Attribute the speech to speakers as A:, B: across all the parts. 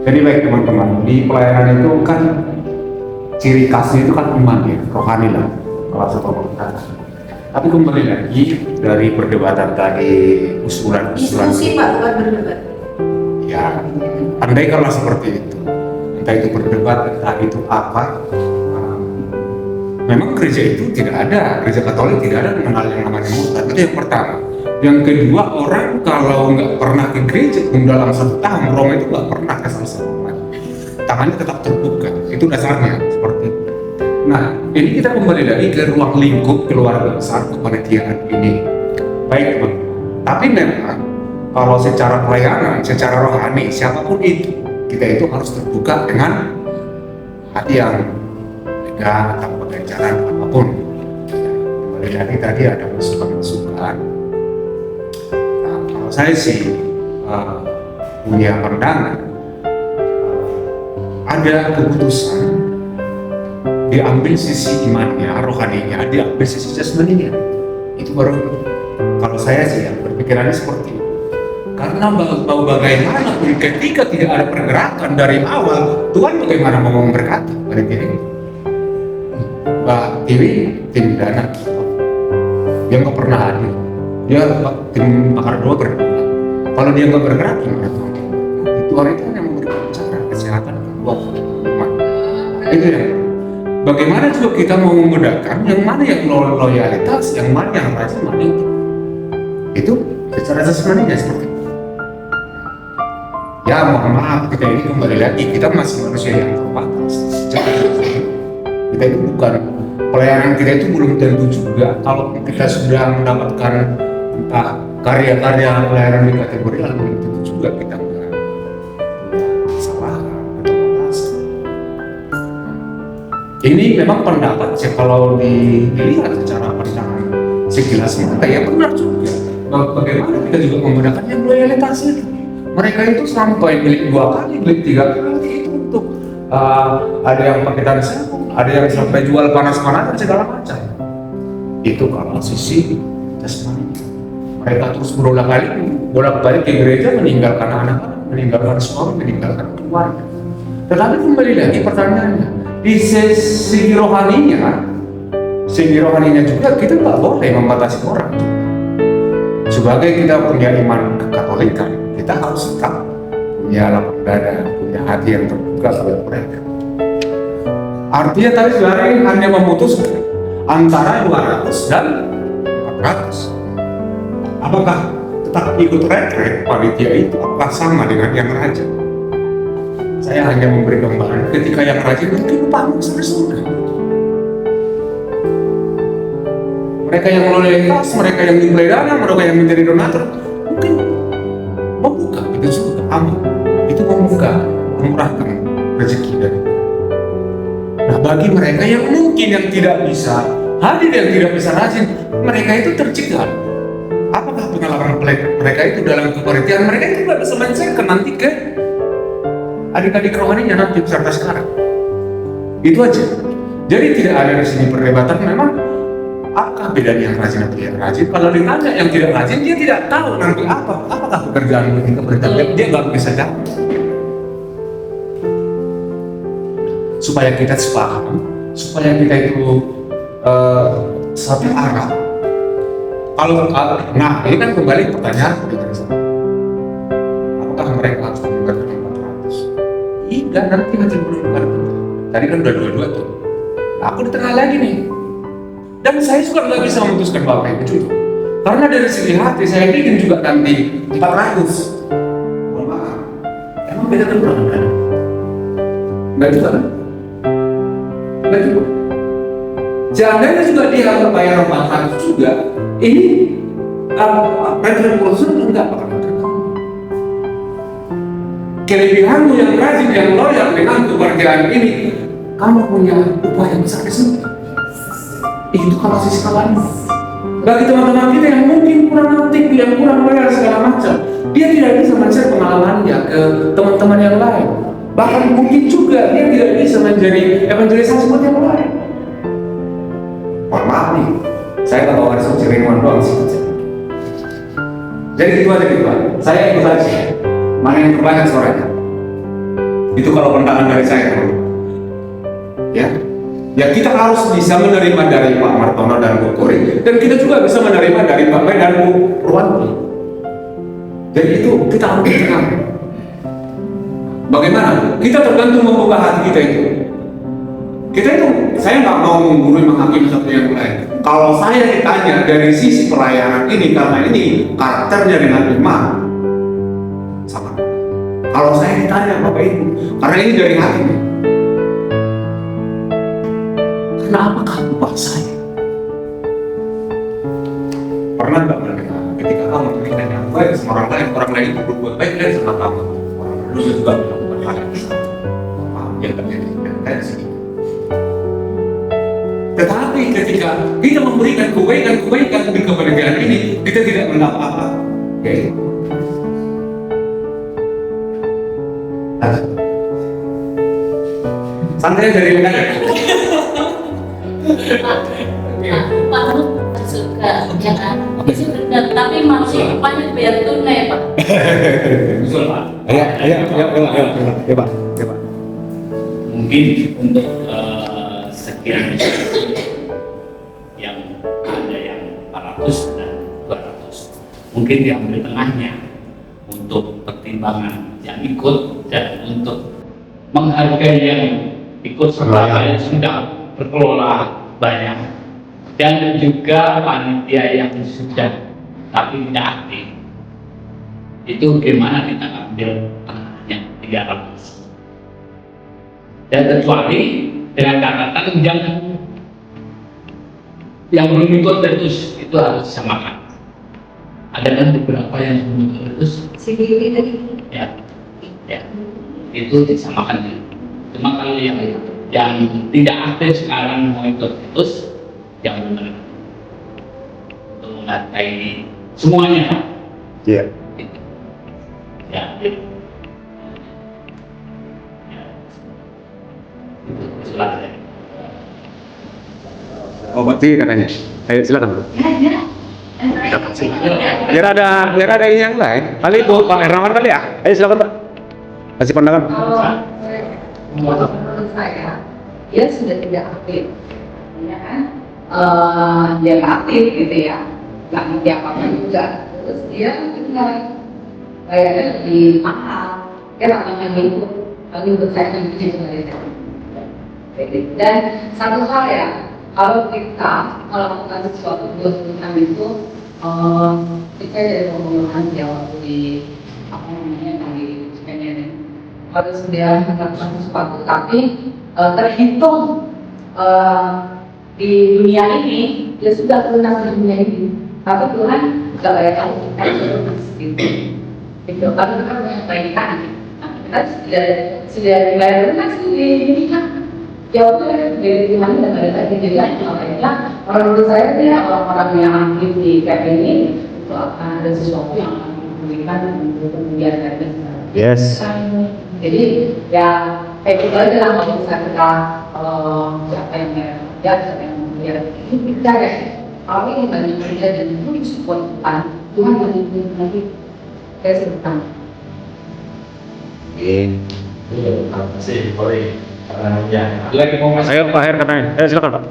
A: Jadi baik teman-teman, di pelayanan itu kan ciri khasnya itu kan iman ya, rohani lah, kalau satu mengatakan. Tapi kembali lagi dari perdebatan tadi, usulan-usulan.
B: Diskusi Pak, bukan berdebat.
A: Ya, andai kalau seperti itu, entah itu berdebat, entah itu apa, memang gereja itu tidak ada, gereja Katolik tidak ada mengenal yang namanya murtad. Itu yang pertama. Yang kedua, orang kalau nggak pernah ke gereja dalam 1 tahun, Roma itu nggak pernah ke salah satu umat. Tangannya tetap terbuka, itu dasarnya seperti itu. Nah, ini kita kembali lagi ke ruang lingkup keluarga besar kepanitiaan ini. Baik teman, tapi memang kalau secara pelayanan, secara rohani, siapapun itu, kita itu harus terbuka dengan hati yang lega tanpa ganjaran apapun. Kembali lagi tadi ada masukan-masukan. Nah, kalau saya sih punya pandangan, ada keputusan diambil sisi imannya, rohaninya, diambil sisi jasmaninya. Itu baru kalau saya sih yang berpikirannya seperti itu. Karena mau bagaimanapun ketika tidak ada pergerakan dari awal, Tuhan bagaimana mau memberkati dari diri? Mbak Tiwi tim dana, dia nggak pernah hadir. Dia tim pakar doa berdua. Kalau dia nggak bergerak, gimana Tuhan? Tuhan itu hanya memberikan cara kesehatan buat umat. Itu ya. Bagaimana juga kita mau membedakan yang mana yang loyalitas, yang mana yang rajin, mana yang tidak. Itu secara jasmaninya seperti itu. Ya mohon maaf, kita ini kembali lagi, kita masih manusia yang terbatas. Kita itu bukan, pelayanan kita itu belum tentu juga. Kalau kita sudah mendapatkan entah karya-karya pelayanan di kategori lalu, belum tentu juga kita enggak salah atau batasan. Ini memang pendapat sih, kalau dilihat secara pandangan sekilas mata ya benar juga. Bagaimana kita juga membedakan yang loyalitas itu? Mereka itu sampai beli 2 kali, beli 3 kali itu untuk ada yang pakai tanah sabung, ada yang sampai jual panas-panasan segala macam. Itu kalau sisi jasmani. Mereka terus bolak-balik ke gereja, meninggalkan anak-anak, meninggalkan suami, meninggalkan keluarga. Tetapi kembali lagi pertanyaannya, di segi rohaninya juga kita nggak boleh membatasi orang. Sebagai kita punya iman kekatolikan, kita harus tetap punya lapang dada, punya hati yang terbuka buat mereka. Artinya tadi saudara hanya memutuskan antara 200 dan 400. Apakah tetap ikut retret panitia itu? Apakah sama dengan yang rajin? Saya hanya memberi gambaran ketika yang rajin mungkin lupa sampai surga. Mereka yang loyalitas, mereka yang diberi dana, mereka yang menjadi donatur, mungkin membuka itu juga aman. Itu membuka, memurahkan rezeki dari. Nah, bagi mereka yang mungkin yang tidak bisa hadir, yang tidak bisa rajin, mereka itu tercegah. Apakah pengalaman mereka itu dalam kepanitiaan mereka itu nggak bisa menceritakan nanti ke adik-adik rohaninya nanti beserta sekarang? Itu aja. Jadi tidak ada di sini perdebatan memang apakah bedanya yang rajin atau yang rajin. Kalau ditanya yang tidak rajin, dia tidak tahu nanti apakah pekerjaan ketika perdebatan, dia nggak bisa jawab. Supaya kita sepaham, supaya kita itu satu arah. Nah ini kan kembali pertanyaan, apakah mereka harus meninggalkan 400? Tidak, nanti hasil meninggalkan. Tadi kan udah 22 tuh. Nah, aku di tengah lagi nih. Dan saya juga nggak bisa memutuskan Bapak Ibu juga. Karena dari segi hati saya bikin juga nanti 400. Mohon maaf. Emang beda berapa kan? Nggak juga kan? Nggak juga. Jangan juga dia harus bayar 400 juga. Ini retribusi enggak bakal terima. Kelebihanmu yang rajin, yang loyal dengan kebahagiaan ini, kamu punya upaya besar di sini. Itu kalau sisi kawan. Bagi teman-teman kita yang mungkin kurang aktif, yang kurang loyal segala macam, dia tidak bisa men-share pengalamannya ke teman-teman yang lain. Bahkan mungkin juga dia tidak bisa menjadi evangelisasi buat yang lain. Mohon maaf nih, saya tak bawa risau cerimuan doang sih. Jadi gitu aja gitu Pak. Saya ikut aja. Mana yang terbanyak suaranya? Itu kalau pandangan dari saya, ya. Ya kita harus bisa menerima dari Pak Martono dan Bu Kori, dan kita juga bisa menerima dari Pak Bay dan Bu Purwanti. Jadi itu kita harus tenang. Bagaimana? Kita tergantung membuka hati kita itu. Kita itu, saya nggak mau menggurui menghakimi satu yang lain. Kalau saya ditanya dari sisi pelayanan ini, karena ini karakternya dengan iman, sama. Kalau saya ditanya Bapak Ibu, karena ini dari hati. Kenapa kamu Pak saya? Pernah nggak mereka ketika kamu memberikan yang baik sama orang lain itu berbuat baik dari sama kamu, orang lain juga melakukan hal yang sama. Yang terjadi dan sini. Tetapi ketika kita memberikan kebaikan di kemerdekaan ini, kita tidak mendapat apa. Okay. Santai dari mana?
B: Pak suka, ya kan? Itu benar, tapi maksudnya upahnya biar tunai, Pak.
A: Betul, Pak. Ya, Pak.
C: Mungkin untuk sekian yang ada yang 400 dan 200, mungkin diambil tengahnya untuk pertimbangan yang ikut dan untuk menghargai yang ikut serta yang sudah berkelola banyak, dan juga panitia yang sudah tapi tidak aktif. Itu gimana kita ambil tengahnya 300, dan kecuali dengan catatan yang belum ikut terus itu harus disamakan. Ada kan beberapa yang belum ikut terus, ya, itu disamakan. Cuma kalau yang tidak aktif sekarang mau ikut terus, yang benar untuk menghargai semuanya.
A: Iya.
C: Ya. Silakan.
A: Oh, berarti katanya. Ayo silakan. Biar ada yang lain. Kali itu Pak Hermawan kali ya. Ayo silakan Pak. Kasih pandangan.
D: Menurut saya, dia sudah tidak aktif, ya kan? Dia nggak aktif gitu ya, nggak ngerti apa-apa juga. Terus dia tinggal bayarnya lebih mahal. Dia nggak akan ikut. Tapi menurut saya itu sebenarnya. Dan satu hal ya, kalau kita melakukan sesuatu buat kita itu, kita dari pemuluhan Jawa di apa namanya di Spencer. Harus dia melakukan sesuatu, tapi terhitung di dunia ini dia sudah lunas di dunia ini, tapi Tuhan nggak bayar tahu gitu. Itu karena kita punya kebaikan, kita sudah dibayar lunas di dunia. Jawabnya dari Tuhan dan dari tadi jadi makanya orang menurut saya dia orang-orang yang aktif di KP ini itu akan ada sesuatu yang akan memberikan untuk kemudian dari
A: Yes.
D: Jadi ya kayak gitu aja lah, kalau bisa kita siapa yang kerja, siapa yang kerja itu kita ya. Kalau ini banyak kerja dan itu support Tuhan menunjuk nanti saya sebutkan.
C: Terima kasih, boleh. Ya,
A: Lagi mau masuk. Ayo Pak Her katanya. Silakan Pak.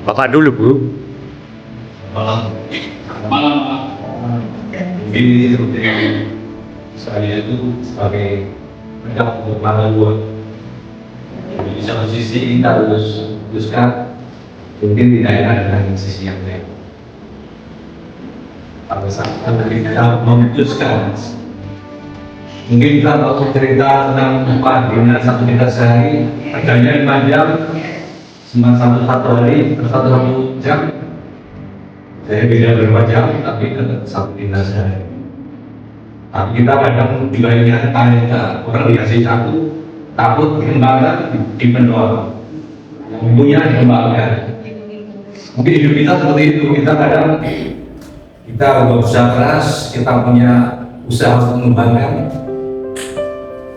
A: Bapak dulu Bu.
C: malam.
E: Ini saya itu sebagai pendapat Malabuan. Di satu sisi kita harus putuskan mungkin tidak enak dengan sisi yang lain. Pada saat kita memutuskan, mungkin kita mau cerita tentang upah dinas 1 juta sehari, harganya 5 jam, cuma satu hari, satu jam. Saya beda berapa jam, tapi tetap 1 dinas sehari. Tapi kita kadang juga ingat tanya orang dikasih 1, takut dikembangkan di pendoa, punya dikembangkan. Mungkin hidup kita seperti itu, kita kadang kita berusaha keras, kita punya usaha untuk mengembangkan.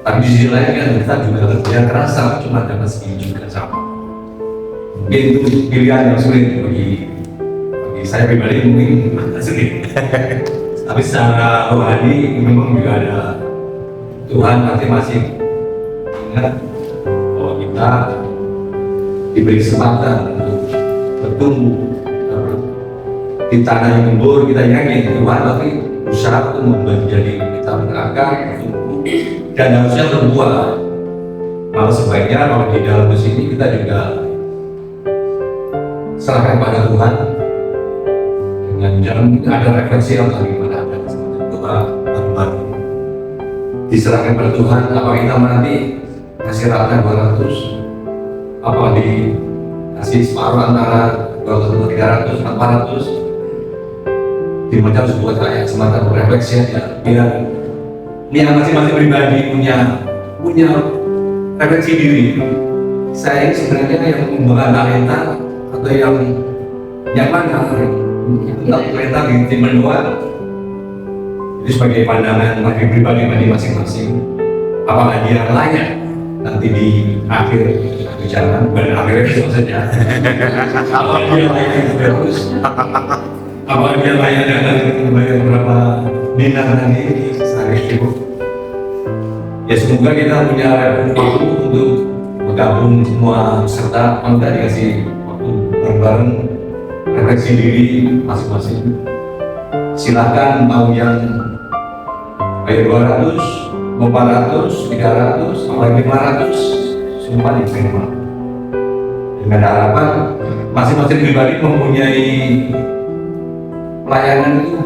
E: Tapi di sisi lain kan kita juga kerja keras sama cuma dapat segini juga sama. Mungkin itu pilihan yang sulit bagi saya pribadi, mungkin agak sulit. Tapi secara rohani memang juga ada Tuhan masing-masing ingat bahwa kita diberi kesempatan untuk bertumbuh di tanah yang gembur. Kita yakin Tuhan tapi berusaha untuk menjadi kita berakar, bertumbuh, dan harusnya berbuah. Malah sebaiknya kalau di dalam sini kita juga serahkan pada Tuhan dengan jalan ada refleksi yang bagaimana ada kesempatan doa baru-baru diserahkan pada Tuhan. Apa kita nanti kasih rata 200, apa dikasih separuh antara 200, 300, 400, dimacam sebuah kayak semacam refleksi aja, biar yang masing-masing pribadi punya refleksi diri. Saya ini sebenarnya yang membawa talenta atau yang mana tentang talenta di tim doang. Jadi sebagai pandangan bagi pribadi masing-masing, apakah dia layak nanti di akhir bicara, bukan akhir episode saja. Apakah dia layak terus? Apakah dia layak dengan membayar berapa dinar nanti sehari itu? Ya semoga kita punya waktu untuk bergabung semua peserta, kita dikasih waktu bareng-bareng refleksi diri masing-masing. Silakan mau yang bayar 200, 400, 300, apalagi 500, semua diterima. Dengan harapan masing-masing pribadi mempunyai pelayanan itu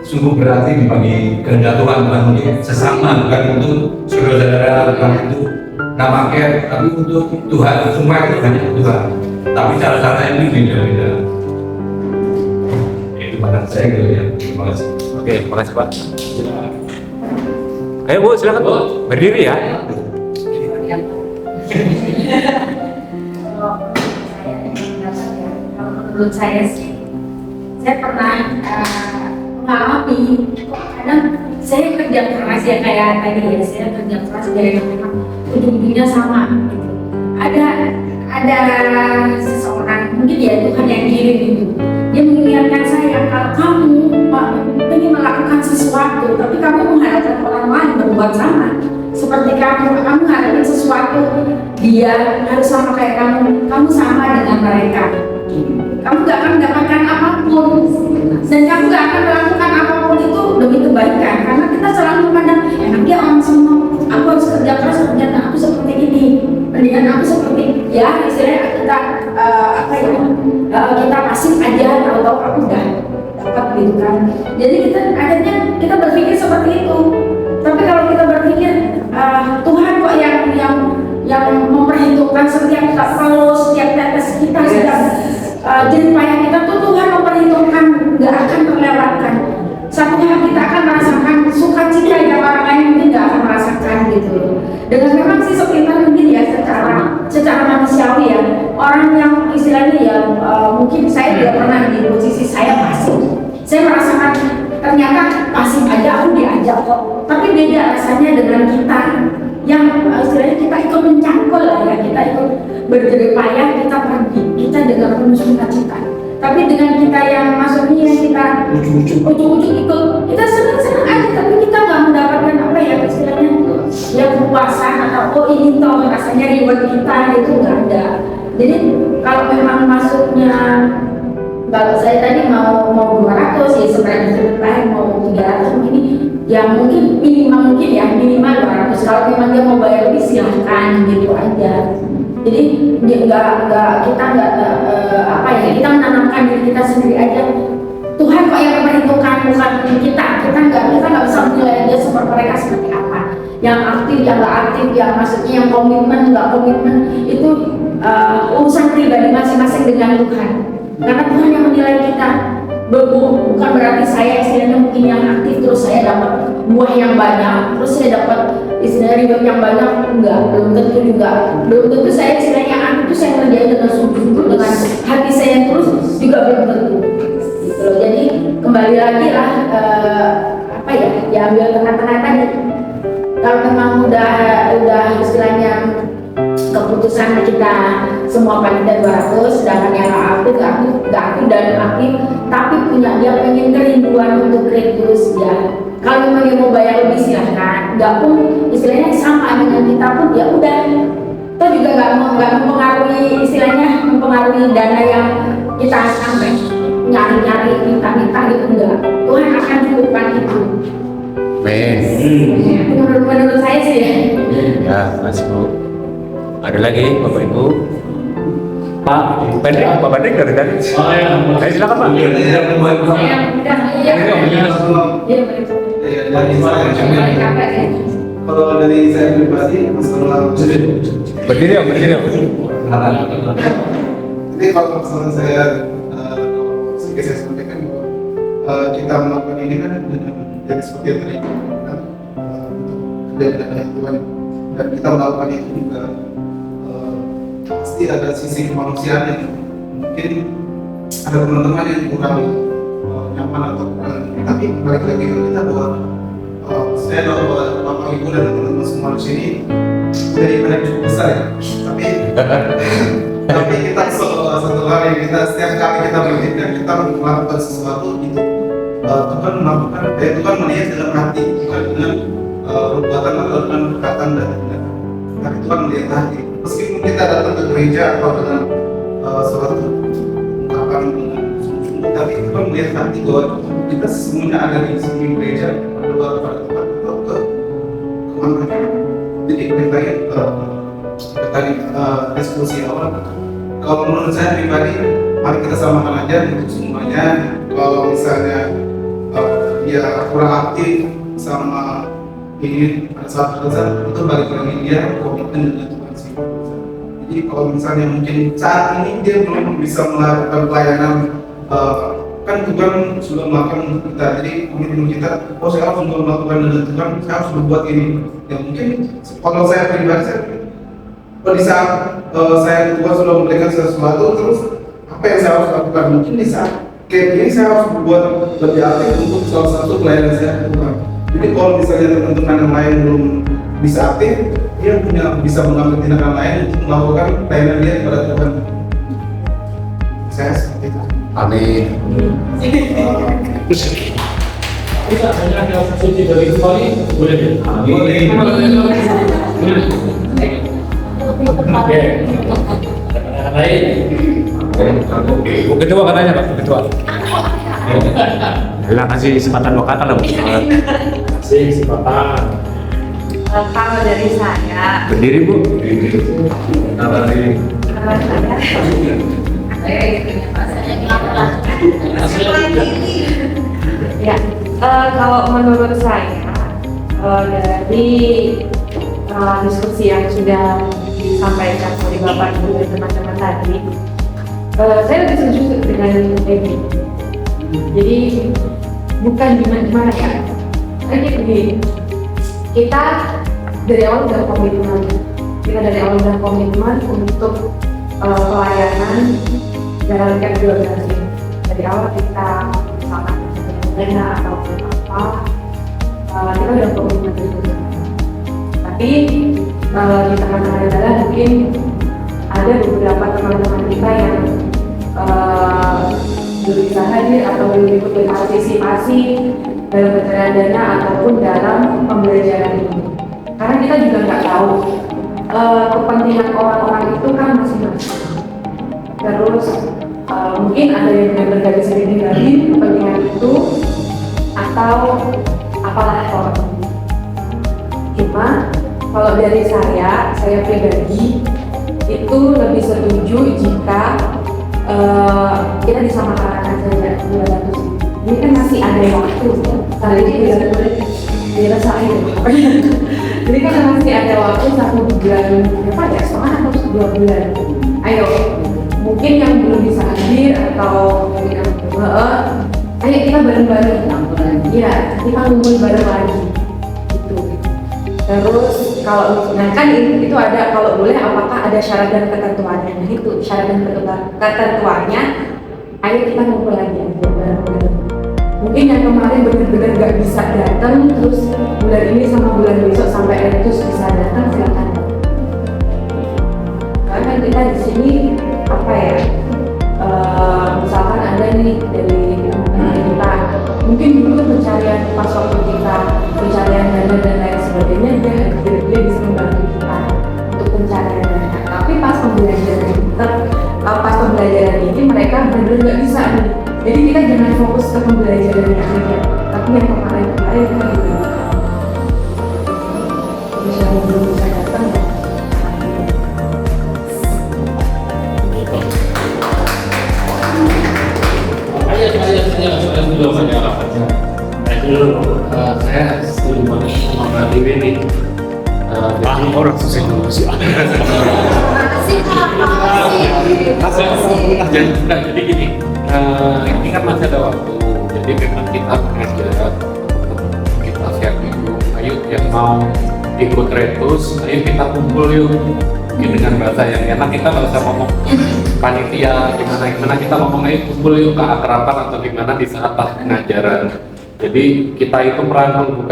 E: sungguh berarti bagi kehendak Tuhan, bukan untuk sesama, bukan untuk saudara-saudara, bukan untuk nama care, tapi untuk Tuhan. Semua itu hanya Tuhan, tapi cara-cara ini beda-beda. Itu pandangan saya gitu ya. Terima kasih.
A: Oke, terima kasih Pak. Ayo Bu, silakan Bu, berdiri ya.
F: Kalau menurut saya sih, saya pernah mengalami, kadang saya kerja keras ya kayak tadi ya, saya kerja keras dari memang ujung-ujungnya sama gitu. Ada seseorang, mungkin ya Tuhan yang kirim gitu, dia mengingatkan saya, kalau kamu ingin melakukan sesuatu tapi kamu mengharapkan orang lain berbuat sama seperti kamu harapin sesuatu dia harus sama kayak kamu sama dengan mereka, kamu gak akan mendapatkan apapun dan kamu gak akan melakukan apapun itu demi kebaikan, karena kita selalu memandang enak dia orang semua, aku harus kerja keras ternyata aku seperti ini, mendingan aku seperti ya istilahnya kita kita pasif aja atau aku udah dapat gitu kan. Jadi akhirnya kita berpikir seperti itu. Tapi kalau kita berpikir Tuhan kok yang memperhitungkan setiap kalau setiap tetes kita, setiap jerih payah kita tuh Tuhan memperhitungkan, nggak akan terlewatkan. Satu hal kita akan merasakan sukacita yang orang lain mungkin nggak akan merasakan gitu. Dengan memang sih sekitar mungkin ya secara manusiawi ya, orang yang istilahnya ya mungkin saya tidak pernah di posisi saya pasif. Saya merasakan ternyata pasif aja aku diajak kok. Tapi beda rasanya dengan kita yang istilahnya kita ikut mencangkul lah ya, kita ikut berjerih payah, kita pergi, kita dengan penuh sukacita. Tapi dengan kita yang maksudnya kita ujung-ujung ikut, kita senang-senang aja, tapi kita nggak mendapatkan apa ya istilahnya ya kepuasan atau ini toh rasanya reward kita itu nggak ada. Jadi kalau memang masuknya, kalau saya tadi mau 200 ya sebenarnya lain mau 300 ini ya mungkin minimal 200. Kalau memang dia mau bayar lebih silahkan gitu aja. Jadi kita kita menanamkan diri kita sendiri aja. Tuhan kok yang memperhitungkan, bukan kita nggak bisa menilai dia seperti mereka seperti apa. Yang aktif, yang nggak aktif, yang maksudnya yang komitmen, nggak komitmen itu urusan pribadi masing-masing dengan Tuhan. Karena Tuhan yang menilai kita. Bukan berarti saya istilahnya mungkin yang aktif terus saya dapat buah yang banyak, terus saya dapat istilahnya reward yang banyak, belum tentu juga. Belum tentu saya istilahnya aktif itu saya kerjain dengan sungguh-sungguh dengan hati saya terus juga belum tentu. Gitu loh. Jadi kembali lagi lah diambil tengah-tengah tadi. Kalau memang udah istilahnya keputusan kita semua panitia 200, sedangkan yang nggak aktif dan aktif, tapi punya dia pengen kerinduan untuk rekrut ya. Kalau memang dia mau bayar lebih silahkan, nggak pun istilahnya sama dengan kita pun ya udah. Itu juga nggak mempengaruhi istilahnya mempengaruhi dana yang kita sampai nyari-nyari minta-minta gitu enggak. Tuhan akan cukupkan itu.
A: Men.
F: Menurut saya sih ya.
A: Ya, Mas Bu. Ada lagi Bapak Ibu? Pak Banding dari tadi.
C: Oh ya,
A: Saya silakan Pak.
F: Saya udah ya.
G: Kalau dari saya pribadi masalah
A: Berdiri ya.
G: ini kalau masalah saya saya sampaikan bahwa kita melakukan ini kan dengan seperti yang tadi kan untuk kedai Tuhan dan kita melakukan itu juga pasti ada sisi kemanusiaan yang mungkin ada teman-teman yang kurang nyaman atau kurang, tapi balik lagi ke kita bahwa saya tahu bahwa Bapak Ibu dan teman-teman semua di sini udah ibadah yang cukup besar ya, tapi kita satu hal yang kita setiap kali kita bertindak kita melakukan sesuatu itu Tuhan melakukan, Tuhan melihat dalam hati, bukan dengan perbuatan atau dengan perkataan dan tapi Tuhan melihat hati. Meskipun kita datang ke gereja atau dengan suatu ungkapan dengan sungguh-sungguh, tapi Tuhan melihat hati bahwa kita sesungguhnya ada di sini gereja berdoa kepada Tuhan atau ke kemana. Jadi ceritanya tadi diskusi awal. Kalau menurut saya pribadi, mari kita samakan aja untuk semuanya. Kalau misalnya dia kurang aktif sama ini pada saat itu balik lagi dia komitmen dengan Tuhan sih. Jadi kalau misalnya mungkin saat ini dia belum bisa melakukan pelayanan, kan Tuhan sudah melakukan untuk kita. Jadi komitmen kita, oh saya harus melakukan dengan Tuhan, saya harus berbuat ini. Ya mungkin kalau saya pribadi di saat Tuhan sudah memberikan sesuatu, terus apa yang saya harus lakukan? Mungkin di saat kayak ini saya harus berbuat lebih aktif untuk salah satu pelayanan saya ke Tuhan. Jadi kalau misalnya teman-teman yang lain belum bisa aktif, dia bisa mengambil tindakan lain untuk melakukan pelayanan dia kepada Tuhan. Saya seperti itu.
A: Amin.
C: Kita hanya ada suci dari kembali, boleh ya? Boleh. Oke. Lain.
A: Bu Ketua katanya Pak, Bu Ketua. Lah kasih kesempatan dua kata lah Bu.
C: Kasih kesempatan.
H: Kalau dari saya,
A: Berdiri Bu.
H: kalau ya, kalau menurut saya dari diskusi yang sudah disampaikan oleh Bapak Ibu dan teman-teman tadi, saya lebih setuju dengan ini. Jadi bukan gimana ya, kayak begini. Kita dari awal udah komitmen, untuk pelayanan dalam kedua ini. Dari awal kita misalkan dana atau apa, kita udah komitmen itu. Tapi di tengah-tengah adalah mungkin ada beberapa teman-teman kita yang belum bisa hadir atau belum ikut berpartisipasi dalam pencarian dana ataupun dalam pembelajaran ini. Karena kita juga nggak tahu kepentingan orang-orang itu kan masing-masing. Terus mungkin ada yang benar-benar nggak bisa digali kepentingan itu atau apalah orang. Cuma kalau dari saya pribadi itu lebih setuju jika kita disamakan saja 200. Ini kan masih ada waktu, kali ini dirasain. Jadi kan masih ada waktu 1 bulan, berapa ya? Setengah atau 2 bulan. Ayo, mungkin yang belum bisa hadir atau yang ayo kita bareng-bareng. Iya, kita ngumpul bareng lagi. Gitu. Terus kalau kan itu ada kalau boleh apakah ada syarat dan ketentuannya? Nah itu syarat dan ketentuannya. Ayo kita ngumpul lagi aja bareng-bareng. Mungkin yang kemarin benar-benar nggak bisa datang, terus bulan ini sama bulan besok sampai Agustus bisa datang, silakan. benar-benar nggak bisa nih. Jadi kita jangan fokus ke pembelajarannya aja, tapi yang kemarin-kemarin kan juga yang belum bisa datang ya.
C: Saya setuju banget sama Mbak Dewi nih.
A: Orang susah dulu sih.
C: Jadi gini, ini kan masih ada waktu. Jadi memang kita mengajar, kita share dulu. Ayo yang mau ikut retus, ayo kita kumpul yuk. Mungkin dengan bahasa yang enak kita nggak usah ngomong panitia gimana kita ngomong ayo kumpul yuk keakraban atau gimana di saat pas pengajaran. Jadi kita itu merangkul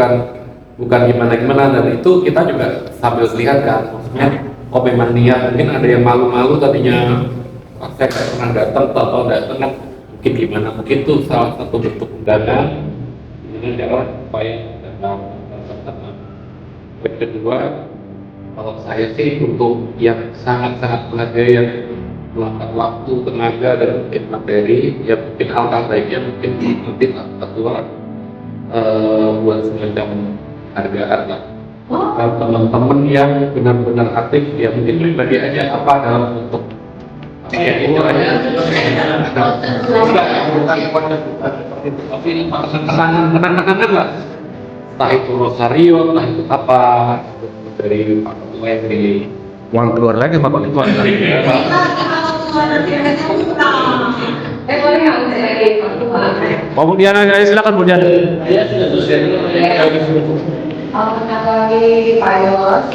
C: bukan gimana dan itu kita juga sambil lihat kan, maksudnya kok memang niat, mungkin ada yang malu-malu tadinya saya nggak pernah datang atau datang kan mungkin gimana, mungkin itu salah satu bentuk undangan dengan cara supaya datang. Yang kedua, kalau saya sih untuk yang sangat-sangat menghargai yang meluangkan waktu, tenaga dan mungkin materi, ya mungkin hal-hal baiknya mungkin nanti ketua buat semacam hargaan lah. Kalau teman-teman yang benar-benar aktif, ya mungkin pribadi aja apa dalam bentuk ya itu aja. Tapi kenangan lah. Entah itu rosario, entah itu apa dari Pak Ketua yang di
A: Uang keluar lagi Pak Ketua. Pak Budiana, silakan Budiana.
D: Lagi Pak Yos,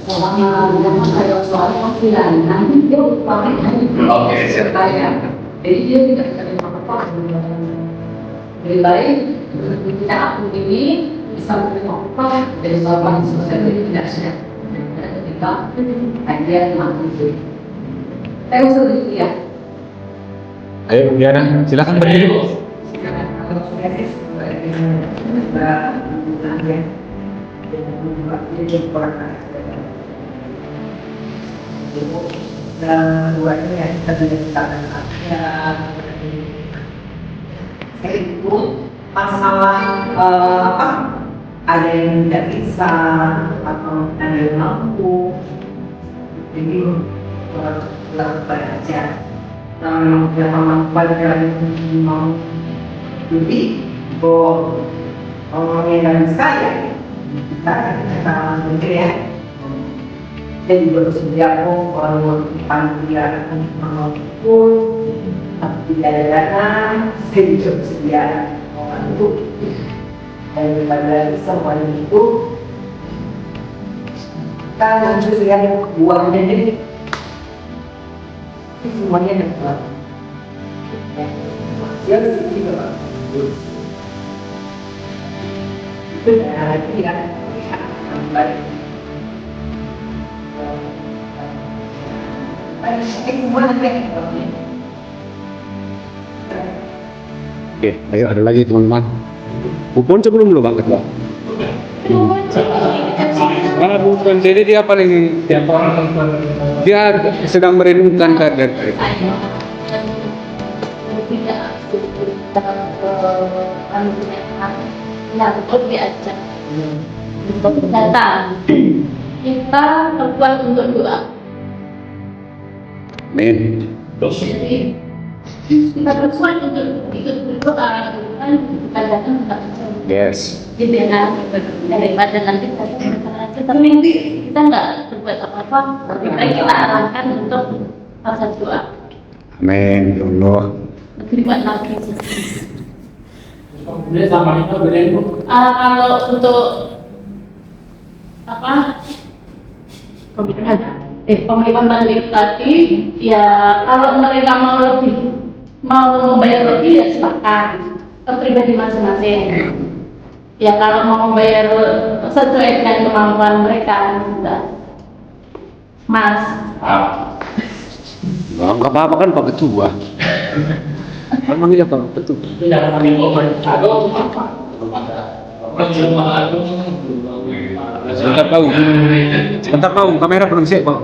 D: sama Pak soal panggilan, nanti dia pakai
C: Oke, siap.
D: saya. Jadi dia tidak bisa apa-apa. Lebih baik kita akun ini bisa menerima apa dari soal sosial ini tidak siap. Dan ketika kajian mati itu, saya usul ya.
A: Ayo Budiana, silakan berdiri.
D: Dan buatnya ya kita menentukan itu masalah apa ada yang tidak bisa atau ada yang mampu, jadi lakukan aja. Yang kemampuan yang mau jadi ngomongin dari saya kita mikir ya. Saya juga bersedia kok kalau panitia maupun tapi tidak ada dana, saya juga bersedia membantu. Daripada semua itu kita lanjut yang uangnya jadi semuanya dapat. Ya itu itu lagi ya baik.
A: Oke, ayo ada lagi teman-teman. Bupon sebelum dulu Pak Ketua. Mana Bupon? Jadi dia paling tiap orang dia sedang merindukan kader.
B: Diajak untuk datang, kita berbuat untuk doa.
A: Amin.
B: Jadi kita berbuat untuk ikut berdoa, bukan datang tak.
A: Yes.
B: Gitu ya kan, daripada nanti kita tapi kita nggak berbuat apa-apa, lebih baik kita arahkan untuk proses doa.
A: Amin. Ya Allah.
B: Terima lagi.
C: kemudian sama itu bedain Bu.
B: Kalau untuk apa komitmen balik tadi ya kalau mereka mau membayar lebih ya silakan ke pribadi masing-masing. Ya kalau mau membayar sesuai dengan kemampuan mereka sudah. Mas.
A: Enggak apa-apa kan Pak Ketua. Kan manggilnya Pak Ketua.
C: Tidak kami komen. Aduh apa?
A: Sebentar Pak. Sebentar Pak, kamera belum siap Pak.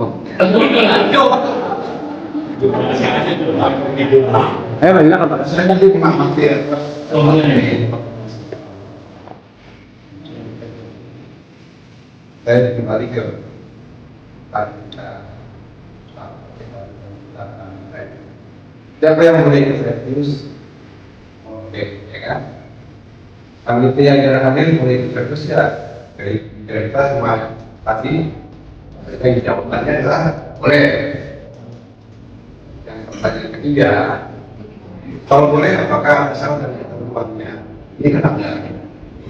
E: Ayo, silakan Pak. Saya nanti mengamati ya. Saya kembali ke siapa yang boleh ikut terus? Oke, ya kan? Panitia yang hadir boleh ikut terus ya. Dari kita semua tadi yang jawabannya adalah boleh. Yang pertanyaan ketiga, kalau boleh apakah asal dari tempatnya ini kan ada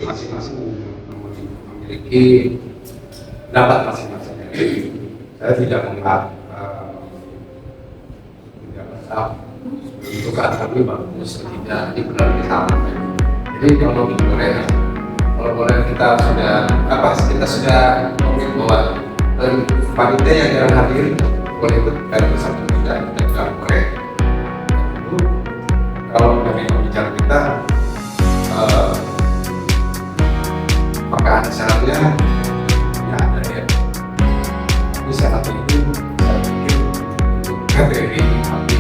E: masing-masing memiliki pendapat masing-masing. Saya tidak menganggap untuk kami bagus tidak dibenar sama. Jadi kalau boleh kita sudah komit bahwa panitia yang jarang hadir boleh ikut dari bersama kita tidak boleh. Kalau dari pembicara kita maka ada syaratnya ya ada ya. Ini syarat itu saya pikir untuk KBRI tapi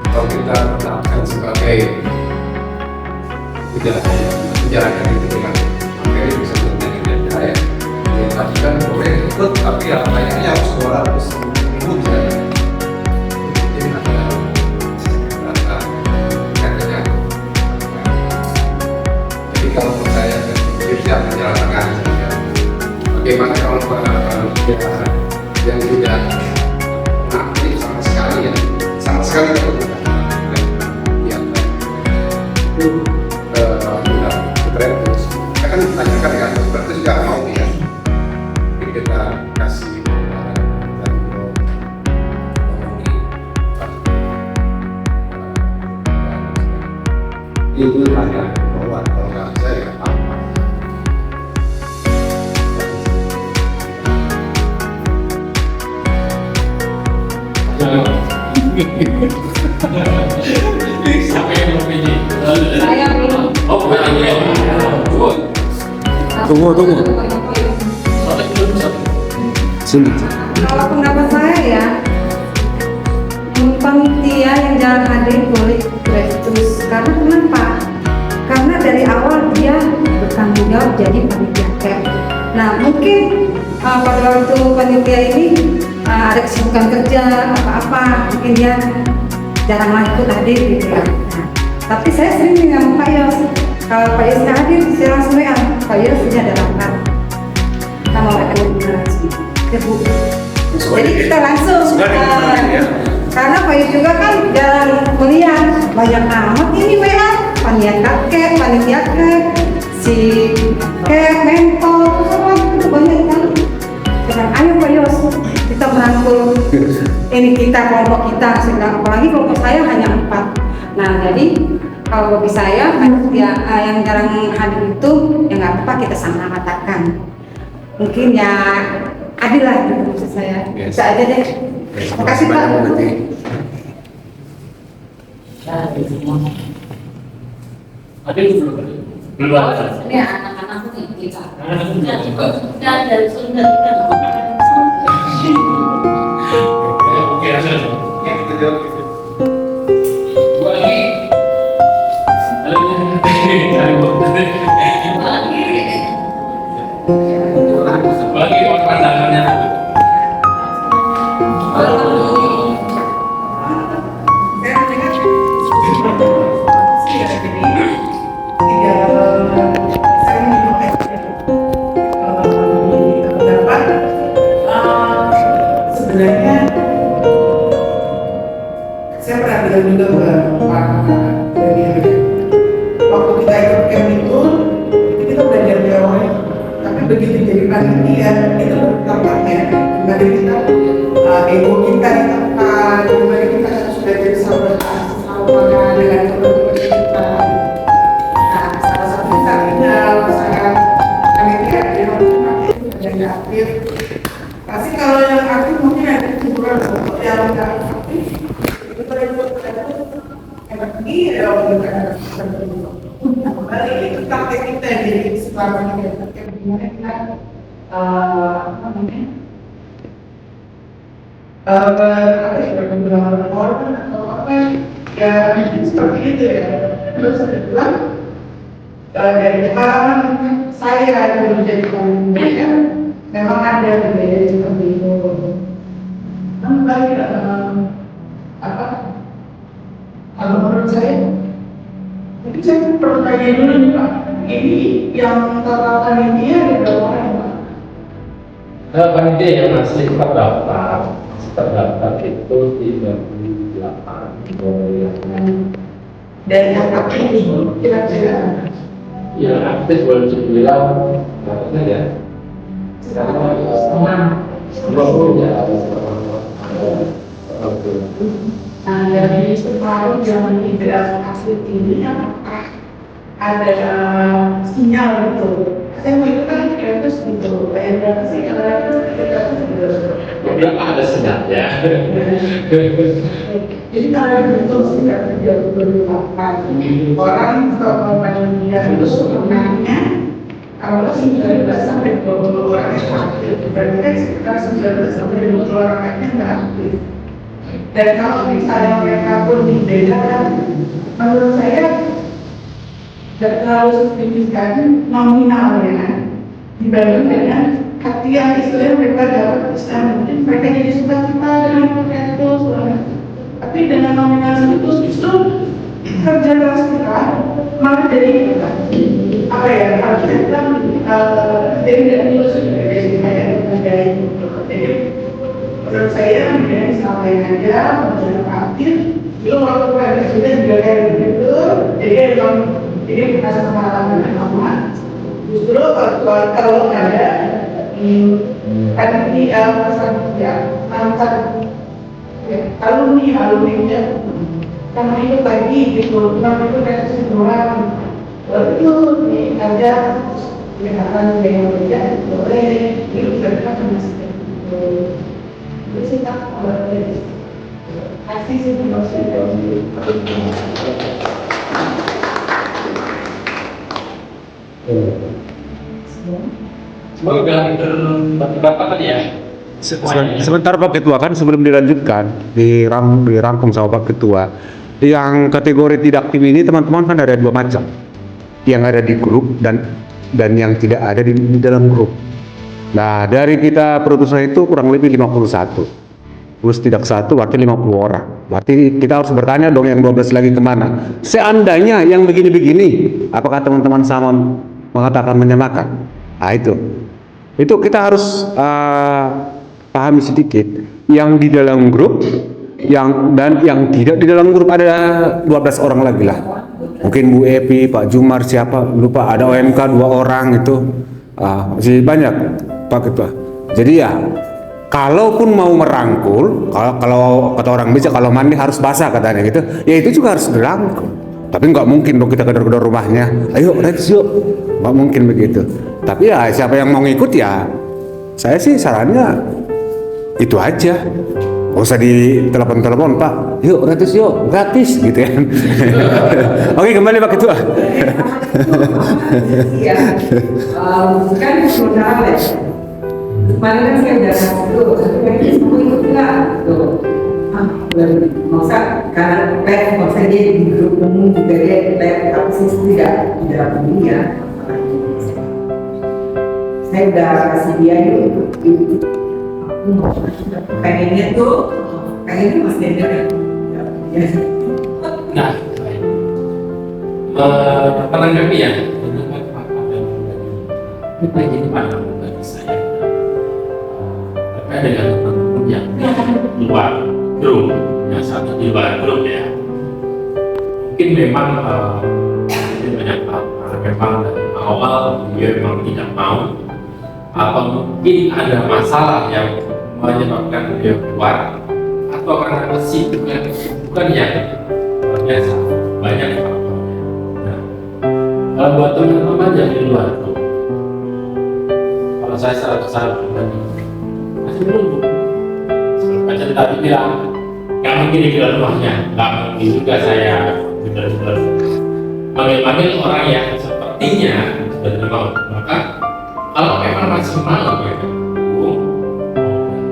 E: kalau kita menetapkan sebagai tidak menjalankan itu dengan materi bisa menjadi tidak ya. Tadi kan boleh ikut tapi ya kayaknya harus 200.000 jadi ada katanya. Jadi kalau menurut saya tidak menjalankan bagaimana kalau yang tidak aktif sama sekali itu terus kita kan ditanyakan ya seperti juga mau ya jadi kita kasih dan itu hanya bahwa kalau nggak bisa ya apa
C: Siapa yang mau pilih?
D: Saya belum.
C: Oh, belum.
E: Tunggu. Sini.
I: Kalau pendapat saya ya, panitia yang jarang hadir boleh terus. Karena kenapa? Karena dari awal dia bertanggung jawab jadi panitia camp. Nah mungkin pada waktu panitia ini ada kesibukan kerja apa-apa, mungkin dia jarang ikut hadir gitu ya. Nah, tapi saya sering dengan Pak Yos. Kalau Pak Yos nggak hadir, saya langsung WA. Pak Yos sudah ada rapat. Kita mau akan berinteraksi. Jadi kita langsung. Karena Pak Yos juga kan jarang melihat banyak amat ini WA. Panitia kek, si kek, mentor, semua itu banyak kan. Sekarang ayo Pak Yos, kita merangkul ini kita kelompok kita, apalagi kelompok saya hanya 4. Nah jadi kalau bagi saya ya, yang jarang hadir itu ya nggak apa-apa kita sama ratakan. Mungkin ya adil lah gitu maksud saya. Bisa aja deh. Terima kasih Pak.
C: Ada belum? Belum ada.
D: Ini anak-anak kita.
B: Dan dari Sunda
C: Oke, hasilnya.
G: Ya kita jawab itu.
C: Dua lagi. Lagi pandangannya.
J: Sebenarnya saya pernah bilang juga ke Pak Daniel, waktu kita ikut camp itu kita belajar teori, tapi begitu jadi panitia itu bertambahnya gimana kita ego kita ditekan, gimana kita sudah jadi sahabat dengan teman-teman kita. Nah salah satunya saat tinggal saya panitia ada yang aktif. Pasti kalau yang aktif mungkin ada kesibukan, yang nggak aktif itu Iya, bukan kembali itu praktek kita jadi selama ini gimana kita apa namanya berpengalaman orang atau apa ya seperti itu ya. Terus kedua dari pengalaman saya dulu jadi pemimpin memang ada budaya seperti itu. Kembali apa? Kalau menurut saya, mungkin saya perlu tanya dulu nih Pak. Ini yang terlalu ini ada berapa orang Pak?
C: Panitia yang asli terdaftar itu 38 orang.
J: Dan yang aktif kira-kira
C: Yang aktif boleh dibilang berapa saja? Setengah. Ya,
J: Nah, dari separuh yang tidak asli ini apakah ada sinyal gitu? Saya mau itu kan 300 gitu, bayar berapa sih kalau 300 gitu?
C: Berapa ada sinyalnya?
J: Jadi kalau betul sudah 38 orang kalau manusia itu sebenarnya kalau 19 sampai 20 orang itu aktif, berarti kan sekitar 19 sampai 20 orang aja nggak aktif. Dan kalau misalnya mereka pun dibedakan, menurut saya tidak terlalu signifikan nominalnya dibanding dengan hadiah istilahnya mereka dapat Islam. Mungkin mereka jadi sukacita dengan perketus, tapi dengan nominal itu justru kerja keras kita malah jadi apa ya? Harus kita jadi tidak lulus dari kayak jadi menurut saya mendingan samain aja menjadi aktif itu waktu ada sudah juga kayak begitu jadi memang ini kita sama aman justru kalau ada di pesan ya angkat alumni-nya karena itu lagi gitu karena itu kayak seseorang itu ada kegiatan yang berbeda boleh itu mereka masih itu sih tak pasti sih
C: Semoga Bapak tadi ya.
A: Sebentar Pak Ketua, kan sebelum dilanjutkan dirangkum sama Pak Ketua. Yang kategori tidak aktif ini teman-teman kan ada dua macam, yang ada di grup dan yang tidak ada di dalam grup. Nah, dari kita perutusan itu kurang lebih 51. Terus tidak satu berarti 50 orang. Berarti kita harus bertanya dong yang 12 lagi kemana. Seandainya yang begini-begini, apakah teman-teman sama mengatakan menyamakan? Nah itu kita harus pahami sedikit. Yang di dalam grup, dan yang tidak di dalam grup ada 12 orang lagi lah. Mungkin Bu Epi, Pak Jumar, siapa lupa, ada OMK 2 orang itu. Masih banyak Pak Ketua. Jadi ya, kalaupun mau merangkul, kalau kata orang bisa, kalau mandi harus basah katanya gitu, ya itu juga harus dirangkul. Tapi nggak mungkin dong kita kedor-kedor rumahnya, ayo Reds yuk, nggak mungkin begitu. Tapi ya siapa yang mau ngikut ya, saya sih sarannya itu aja. Gak usah di telepon Pak, yuk Reds yuk, gratis gitu ya. Oke, kembali Pak Ketua.
H: Iya, kan sementara ya. Kemarin kan saya udah ngasih tuh, satu kali mau ikut nggak? Tuh, masa karena masa dia di grup umum juga dia tapi saya tidak punya. Saya udah kasih dia yuk, aku mau pengennya Mas Daniel ya.
C: Nah, menanggapi ya, kita jadi pandangan bagi saya terkait dengan teman-teman yang luar grup, yang satu di luar grup ya. Mungkin memang banyak hal, memang dari awal dia memang tidak mau, atau mungkin ada masalah yang menyebabkan dia keluar, atau karena kesibukan yang biasa banyak faktornya. Nah, kalau buat teman-teman yang di luar itu, kalau saya secara pribadi masih menunggu. Seperti tadi bilang, nggak mungkin di dalam rumahnya, nggak mungkin juga saya Panggil orang yang sepertinya sudah mau. Maka kalau memang masih mau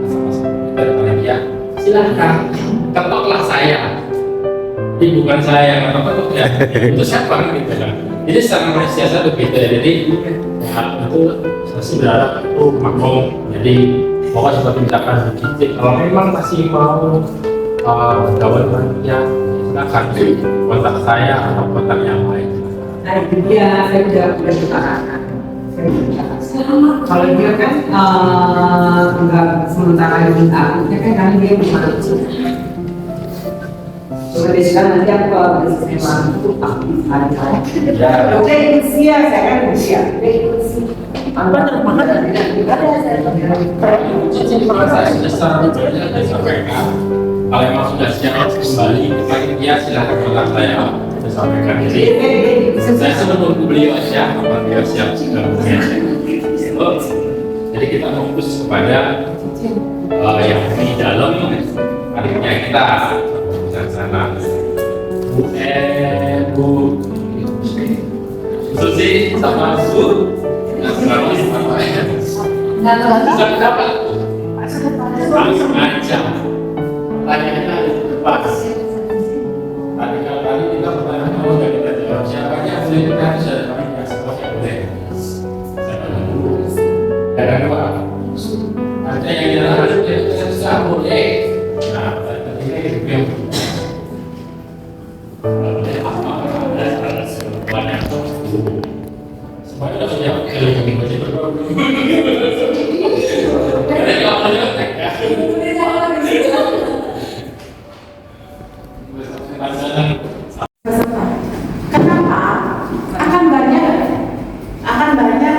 C: sama-sama dia, silahkan ketoklah saya. Jadi bukan saya yang ketok ya. Itu siapa gitu kan? Jadi secara manusia saya begitu ya. Jadi itu saya sih berharap itu maklum. Jadi bahwa seperti misalkan sedikit kalau memang masih mau bergaul dengannya, silakan kontak saya atau kontak yang lain.
D: Nah itu dia, saya udah utarakan. Kalau dia kan nggak sementara ini artinya kan karena dia bermaksud. Seperti sekarang nanti aku kalau bersama itu aktif aja. Oke, usia saya kan usia. Apa terbanget
C: Cincin pernah saya sudah sampaikan. Kalau memang sudah siap kembali ke panitia silahkan kontak saya. Saya sampaikan. Jadi saya sudah menunggu beliau aja kapan beliau siap jadi kita fokus kepada yang di dalam panitia kita sana. Bu Susi sama Bu bisa dapat langsung aja tanya pas tadi kita pertanyaan kalau dari kita jawab siapanya boleh kita bisa kami semuanya boleh dan kedua ada yang di dalam kita bisa boleh nah ini yang semuanya sudah
F: Kenapa? Akan banyak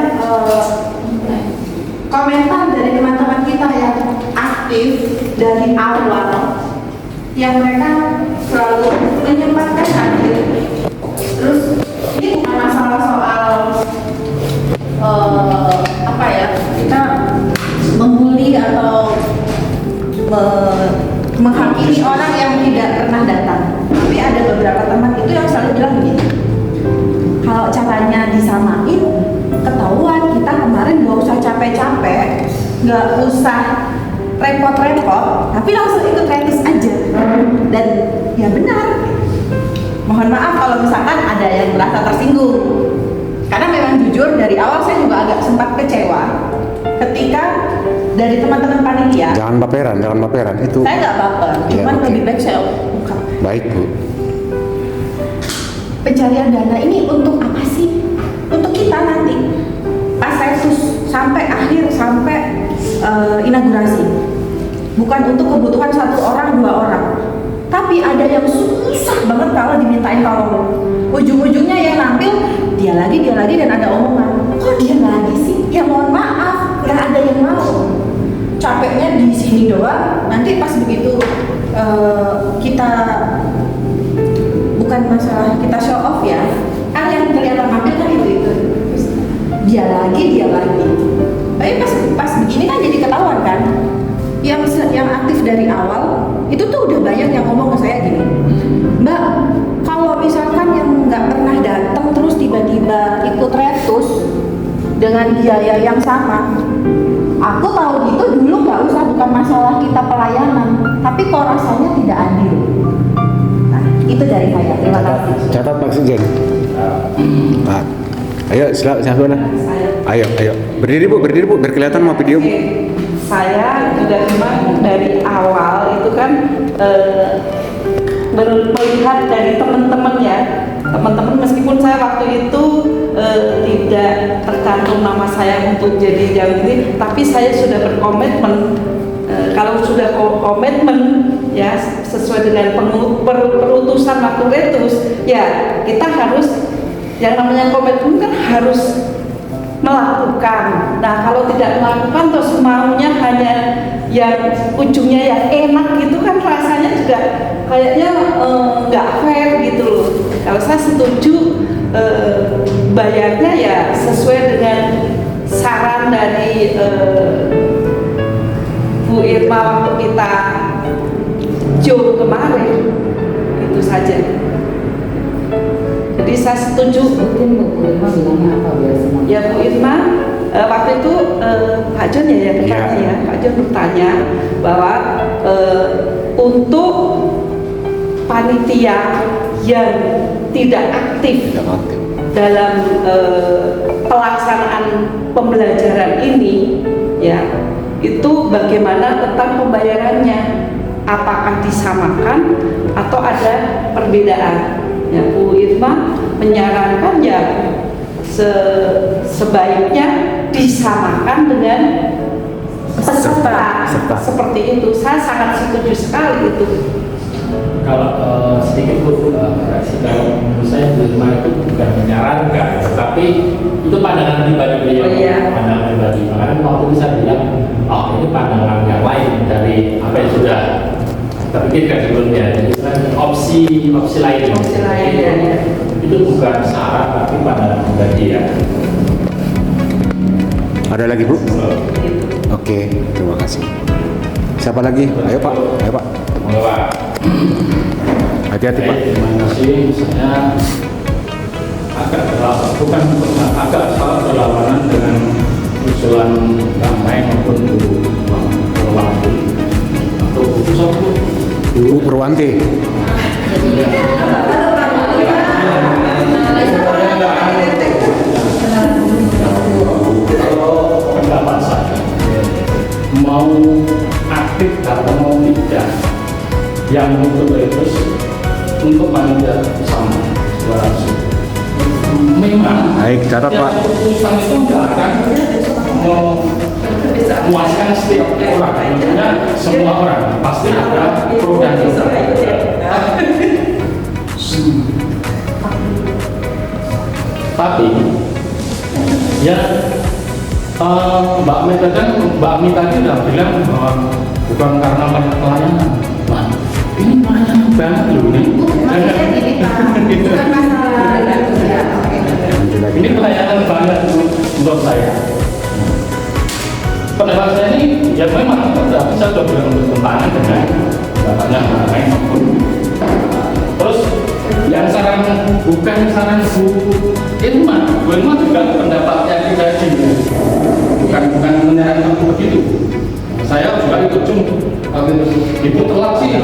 F: komentar dari teman-teman kita yang aktif dari awal, yang mereka selalu menyempatkan hadir. Terus ini bukan masalah soal kita membuli atau menghakimi orang yang tidak pernah datang. Tapi ada beberapa teman itu yang selalu bilang begini, kalau caranya disamain, ketahuan kita kemarin gak usah capek-capek, gak usah repot-repot, tapi langsung ikut retis aja. Dan ya benar, mohon maaf kalau misalkan ada yang merasa tersinggung, karena memang jujur dari awal saya juga agak sempat kecewa ketika dari teman-teman panitia.
A: Jangan baperan itu.
F: Saya nggak baper, cuman lebih baik saya ungkap.
A: Baik Bu.
F: Pencarian dana ini untuk apa sih? Untuk kita nanti pas sensus sampai akhir sampai inaugurasi. Bukan untuk kebutuhan satu orang dua orang. Tapi ada yang susah banget kalau dimintain tolong. Ujung-ujungnya yang nampil dia lagi dan ada omongan. Kok dia lagi sih? Ya mohon maaf, nggak ada yang mau. Capeknya di sini doang. Nanti pas begitu kita bukan masalah kita show off ya. Kan yang kelihatan nampil kan itu. Dia lagi. Tapi pas begini kan jadi ketahuan kan. Yang aktif dari awal itu tuh udah banyak yang ngomong ke saya gini, Mbak, kalau misalkan yang nggak pernah datang terus tiba-tiba ikut retus dengan biaya yang sama, aku tahu gitu dulu nggak usah, bukan masalah kita pelayanan, tapi kok rasanya tidak adil. Nah itu dari saya, terima kasih.
A: Catat Pak Sekjen. Pak, ayo silakan. Ayo berdiri bu biar kelihatan sama video bu.
K: Saya juga memang dari awal itu kan melihat dari teman-teman meskipun saya waktu itu tidak tercantum nama saya untuk jadi yang ini, tapi saya sudah berkomitmen. Kalau sudah komitmen ya sesuai dengan perutusan waktu retus, ya kita harus yang namanya komitmen kan harus melakukan. Nah kalau tidak melakukan terus maunya hanya yang ujungnya yang enak gitu kan rasanya juga kayaknya nggak fair gitu loh. Kalau saya setuju bayarnya ya sesuai dengan saran dari Bu Irma waktu kita kemarin, itu saja. bisa setuju.
D: Mungkin Bu Irma bilangnya apa biar semua.
K: Ya Bu Irma, waktu itu Pak John ya bertanya ya, Pak John bertanya bahwa untuk panitia yang tidak aktif dalam pelaksanaan pembelajaran ini, ya itu bagaimana tentang pembayarannya? Apakah disamakan atau ada perbedaan? Ya, Bu Irma menyarankan ya sebaiknya disamakan dengan peserta. Seperti itu, saya sangat setuju sekali itu.
C: Kalau sedikit Bu, kalau menurut saya Bu Irma itu bukan menyarankan, tetapi itu pandangan pribadi beliau. Pandangan pribadi. Makanya waktu itu saya bilang, oh ini pandangan yang lain dari apa yang sudah kita pikirkan sebelumnya. Jadi opsi lain.
K: Opsi lain ya.
C: Itu bukan syarat, tapi pandangan pribadi ya.
A: Ada lagi Bu? Oke, terima kasih. Siapa lagi? Ayo Pak.
C: Monggo Pak.
A: Hati-hati Pak.
C: Terima kasih. Saya agak berlawanan dengan usulan damai maupun Purwanti. Untuk usul
A: Bu Purwanti.
C: Kalau pendapat saya mau aktif atau mau tidak, yang untuk terus untuk panitia sama 200. Memang
A: Baik, catat Pak.
C: Keputusan itu tidak akan memuaskan setiap orang, tentunya semua orang pasti ada pro dan kontra. Tapi ya Mbak Mi tadi udah bilang bahwa bukan karena banyak pelayanan. Nah, ini pelayanan banget loh nih. Ini pelayanan banget menurut saya. Pendapat saya ini ya memang saya sudah bilang bertentangan dengan pendapatnya lain maupun. Terus yang bukan saran Bu Irma juga pendapatnya pribadi, bukan menyarankan begitu. Saya juga ikut ibu telat sih.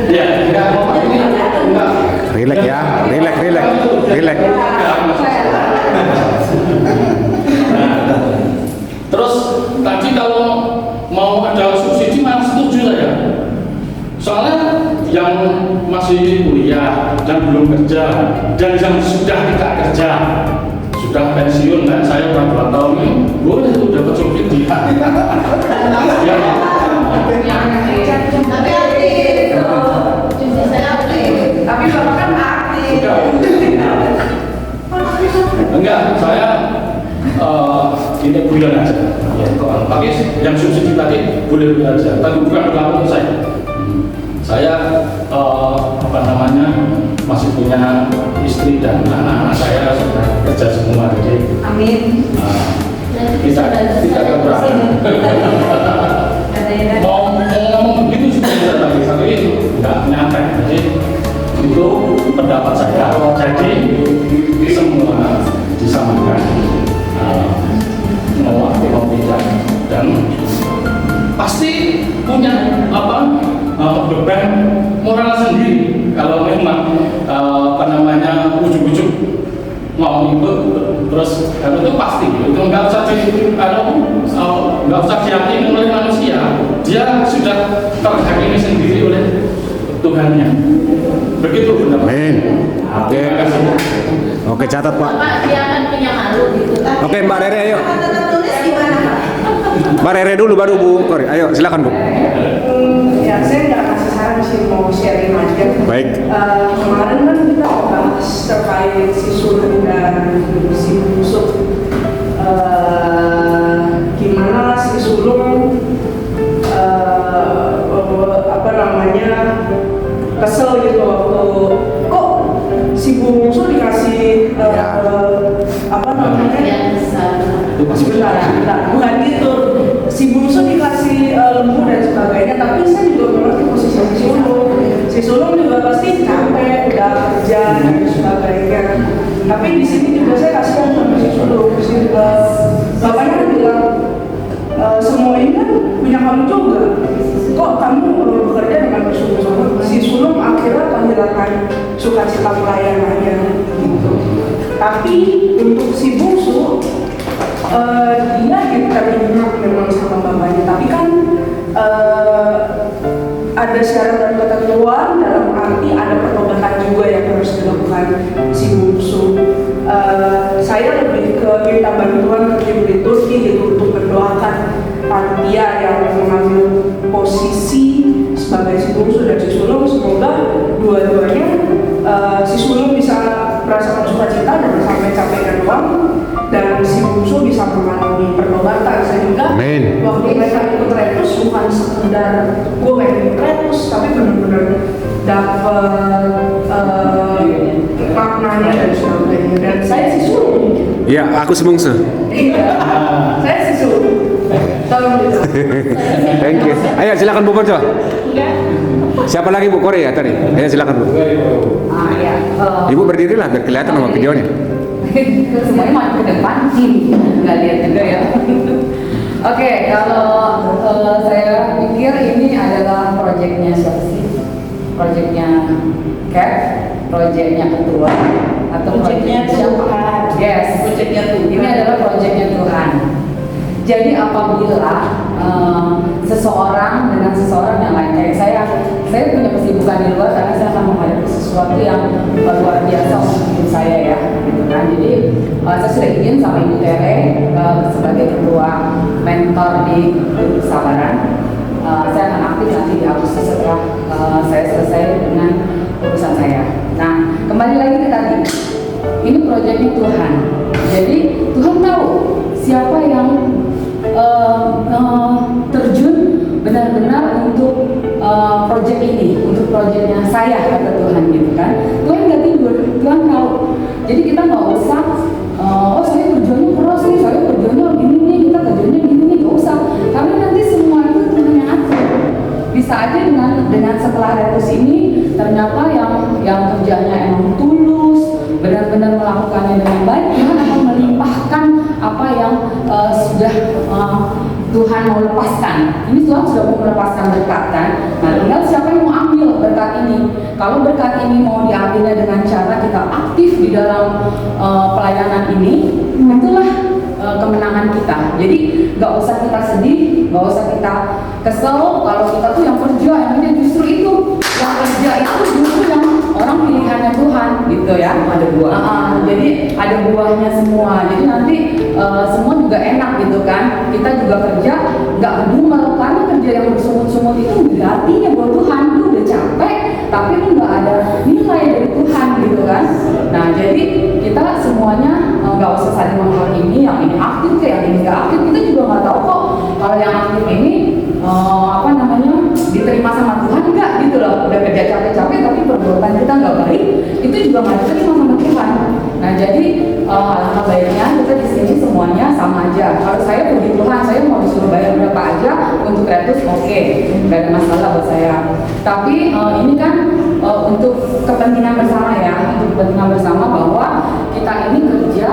C: Ya, enggak mau ini enggak.
A: Relax ya, relax.
C: Terus tadi kalau mau ada subsidi malah setuju saya. Soalnya yang masih kuliah dan belum kerja dan yang sudah tidak kerja, sudah pensiun kan, saya udah 2 tahun ini boleh tuh dapat subsidi. Ya.
K: Tapi Bapak kan aktif.
C: Enggak, saya ini bulan aja. Ya, tapi yang subsidi tadi boleh aja, tapi bukan berlaku untuk saya. Saya masih punya istri dan anak-anak saya sudah kerja semua, jadi
K: Amin.
C: tidak keberatan. Mau ngomong begitu juga bisa, tapi nggak nyampe. Jadi itu pendapat saya. Jadi semua disamakan, mau aktif mau tidak, dan pasti punya beban moral sendiri kalau memang ujuk-ujuk mau ikut terus itu pasti itu nggak usah diyakini oleh manusia, dia sudah terhakimi sendiri oleh Tuhannya. Begitu benar.
A: Amin. Oke, catat Pak.
B: Dia akan punya malu gitu.
A: Oke, Mbak Rere ayo.
I: Tulis gimana Pak?
A: Mbak Rere dulu baru Bu Kori. Ayo silakan Bu.
H: Ya saya nggak kasih saran sih, mau sharing aja.
A: Baik.
H: Kemarin kan kita bahas terkait si sulung dan si busuk. Gimana si sulung kesel gitu waktu kok si bungsu dikasih sebentar, bukan gitu. Si bungsu dikasih lembu dan sebagainya, tapi saya juga mengerti posisi si sulung.
K: si sulung juga pasti capek, udah kerja dan sebagainya. Tapi di sini juga saya kasihan sama si sulung. Bapaknya kan bilang, semua ini kan punya kamu juga. Kok kamu bekerja dengan bersungguh-sungguh? Si sulung akhirnya kehilangan sukacita pelayanannya gitu. Tapi untuk si bungsu, dia diterima memang sama bapaknya. Tapi kan ada syarat dan ketentuan, dalam arti ada pertobatan juga yang harus dilakukan si bungsu. Saya lebih ke minta bantuan ke tim liturgi gitu untuk mendoakan panitia yang mengambil posisi sebagai si bungsu dan si sulung. Semoga dua-duanya si sulung bisa merasakan sukacita dan sampai-capaikan uang, dan si bungsu bisa mengalami pertobatan sehingga waktu mereka ikut retus bukan sekedar gue pengen ikut retus, tapi benar-benar dapat maknanya dan sebagainya. Dan saya si sulung.
A: Iya, aku si bungsu.
K: Iya, saya si sulung. Tolong gitu.
A: Thank you. Ayo silakan Bu Koco. Siapa lagi Bu Korea tadi? Ayo silakan Bu.
D: Ya.
A: Ibu berdirilah biar kelihatan sama videonya.
D: Semuanya mau ke depan, nggak lihat juga ya. Oke, kalau saya pikir ini adalah proyeknya siapa sih? Proyeknya CAP, proyeknya ketua, atau
K: Proyeknya Tuhan.
D: Yes,
K: Proyeknya Tuhan.
D: Ini adalah proyeknya Tuhan. Jadi apabila seseorang dengan seseorang yang lain, kayak saya punya kesibukan di luar karena saya akan menghadapi sesuatu yang luar biasa untuk hidup saya ya, gitu kan. Jadi saya sudah izin sama Ibu Tere sebagai ketua mentor di grup kesabaran. Saya akan aktif nanti di Agustus setelah saya selesai dengan urusan saya. Nah, kembali lagi ke tadi, ini proyeknya Tuhan. Jadi Tuhan tahu siapa yang terjun benar-benar untuk proyek ini, untuk proyeknya saya, kata Tuhan gitu kan. Tuhan nggak tidur, Tuhan tahu. Jadi kita nggak usah, oh saya kerjanya keras nih, saya kerjanya gini nih, kita kerjanya gini nih, nggak usah. Karena nanti semua itu Tuhan yang atur. Bisa aja dengan setelah retus ini ternyata yang kerjanya emang tulus, benar-benar melakukannya dengan baik, Tuhan akan melimpahkan apa yang sudah Tuhan mau lepaskan. Ini Tuhan sudah mau melepaskan berkat kan. Nah, tinggal siapa yang mau ambil berkat ini. Kalau berkat ini mau diambilnya dengan cara kita aktif di dalam pelayanan ini, itulah kemenangan kita. Jadi nggak usah kita sedih, nggak usah kita kesel kalau kita tuh yang kerja, yang justru itu yang kerja itu justru yang orang pilihannya Tuhan gitu ya. Ada buah. Jadi ada buahnya semua. Jadi nanti semua juga enak gitu kan. Kita juga kerja nggak ngedumel, karena kerja yang bersungut-sungut itu nggak artinya buat Tuhan. Lu udah capek, tapi lu nggak ada nilai dari Tuhan gitu kan. Nah jadi kita semuanya nggak usah saling menghakimi, yang ini aktif ke yang ini nggak aktif. Kita juga nggak tahu kok kalau yang aktif ini diterima sama Tuhan nggak gitu loh. Udah kerja capek-capek tapi perbuatan kita nggak baik, itu juga nggak diterima sama Tuhan. Nah jadi alangkah baiknya kita di sini semuanya sama aja. Kalau saya puji Tuhan, saya mau disuruh bayar berapa aja untuk retus, oke, nggak ada masalah buat saya. Tapi ini kan untuk kepentingan bersama ya, untuk kepentingan bersama bahwa kita ini kerja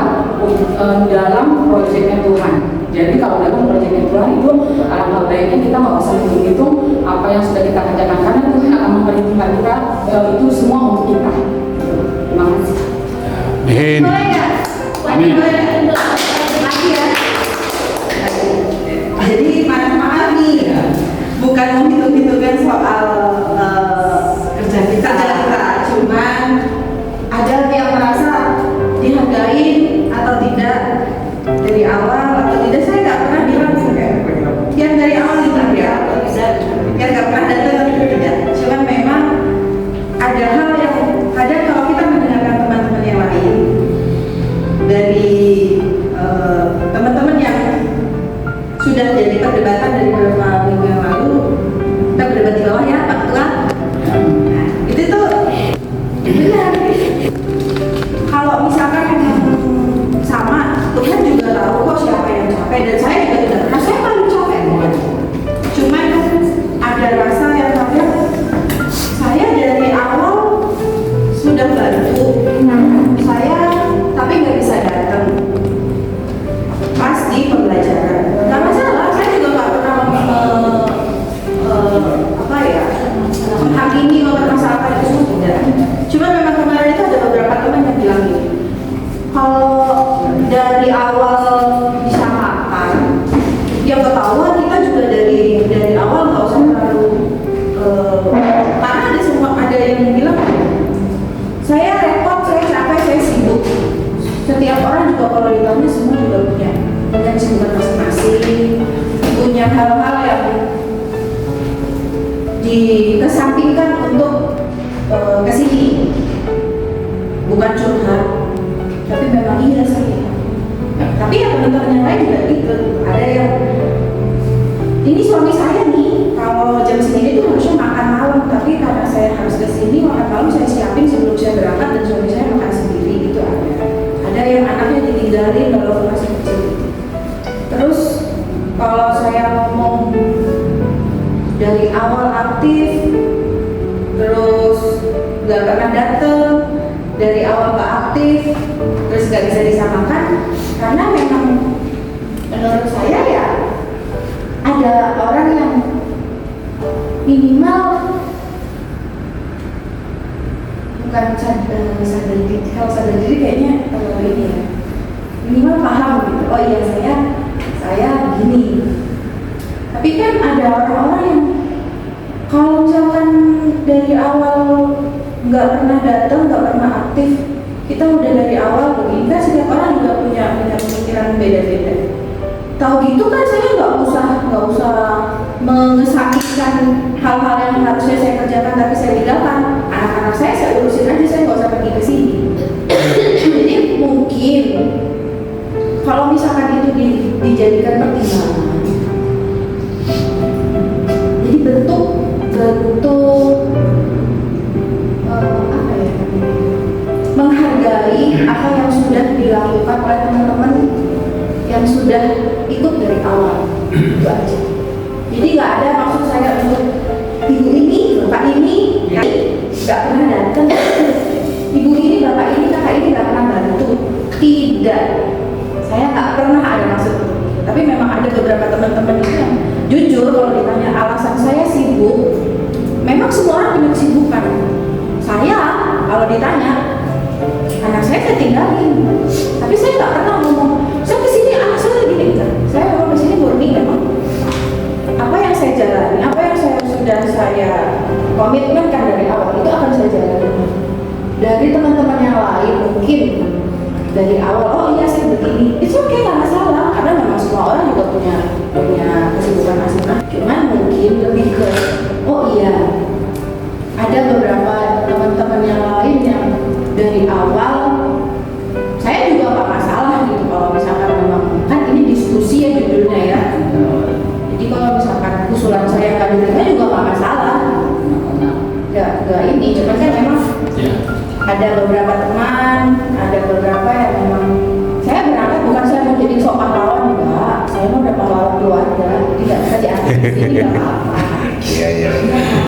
D: dalam proyeknya Tuhan. Jadi kalau dalam proyeknya Tuhan itu alangkah baiknya kita nggak usah hitung apa yang sudah kita kerjakan, karena Tuhan akan memperhitungkan kita itu semua untuk kita. Terima kasih.
A: Amin.
L: Jadi maaf nih, bukan mau hitung-hitungkan soal kerja kita, cuman ada yang merasa dihargai atau tidak dari awal atau tidak. Saya nggak pernah bilang yang dari awal dihargai atau tidak, yang nggak pernah datang atau tidak. Cuman memang ada hal yang kadang kalau kita mendengarkan teman-teman yang lain dari teman-teman yang sudah jadi perdebatan dari beberapa minggu yang lalu, kita berdebat di bawah ya Pak Ketua. Nah, itu tuh benar. Kalau misalkan memang sama, Tuhan juga tahu kok siapa yang capek, dan saya juga tidak pernah, saya paling capek bukan. Cuman ada rasa yang kadang saya dari
I: mengesampingkan untuk kesini, bukan curhat, tapi memang iya saya. Tapi ya teman-teman yang lain juga gitu, ada yang ini suami saya nih, kalau jam segini tuh harusnya makan malam, tapi karena saya harus kesini makan malam saya siapin sebelum saya berangkat dan suami saya makan sendiri gitu ada. Ada yang anaknya ditinggalin kalau masih kecil. Terus kalau saya ngomong dari awal aktif, terus gak pernah dateng, dari awal gak aktif, terus gak bisa disamakan, karena memang menurut saya ya ada orang yang minimal bukan sadar diri, kalau sadar diri kayaknya ini ya minimal paham gitu, oh iya saya begini. Tapi kan ada orang-orang yang kalau misalkan dari awal nggak pernah datang, nggak pernah aktif, kita udah dari awal begini, kan setiap orang juga punya pemikiran beda-beda. Tahu gitu kan saya nggak usah mengesampingkan hal-hal yang harusnya saya kerjakan tapi saya tinggalkan. Anak-anak saya urusin aja, saya nggak usah pergi ke sini. Jadi mungkin kalau misalkan itu dijadikan pertimbangan, jadi bentuk apa ya, menghargai apa yang sudah dilakukan oleh teman-teman yang sudah ikut dari awal, itu aja. Jadi nggak ada maksud saya untuk ibu ini, bapak ini nggak pernah datang, ibu ini, bapak ini, kakak ini nggak pernah bantu. Tidak, saya nggak pernah ada maksud. Tapi memang ada beberapa teman-teman itu yang jujur kalau ditanya alasan saya sibuk, memang semua orang punya kesibukan. Saya kalau ditanya anak saya tinggalin, tapi saya nggak pernah ngomong saya kesini anak saya lagi enggak. Saya memang kesini murni memang apa yang saya jalani, apa yang sudah saya komitmenkan dari awal itu akan saya jalani. Dari teman-teman yang lain mungkin dari awal, oh iya saya begini, itu oke, nggak masalah, karena memang semua orang juga punya kesibukan masing-masing. Cuman mungkin lebih ke, oh iya, ada beberapa teman-teman yang lain yang dari awal, saya juga nggak masalah gitu kalau misalkan memang kan ini diskusi ya judulnya ya. Jadi kalau misalkan usulan saya nggak diterima juga nggak masalah, nggak ini, cuman kan memang ada beberapa teman, ada beberapa yang memang saya berangkat bukan saya mau jadi sok pahlawan, enggak, saya mau udah pahlawan keluarga, tidak bisa diambil di sini nggak apa-apa.
A: Iya.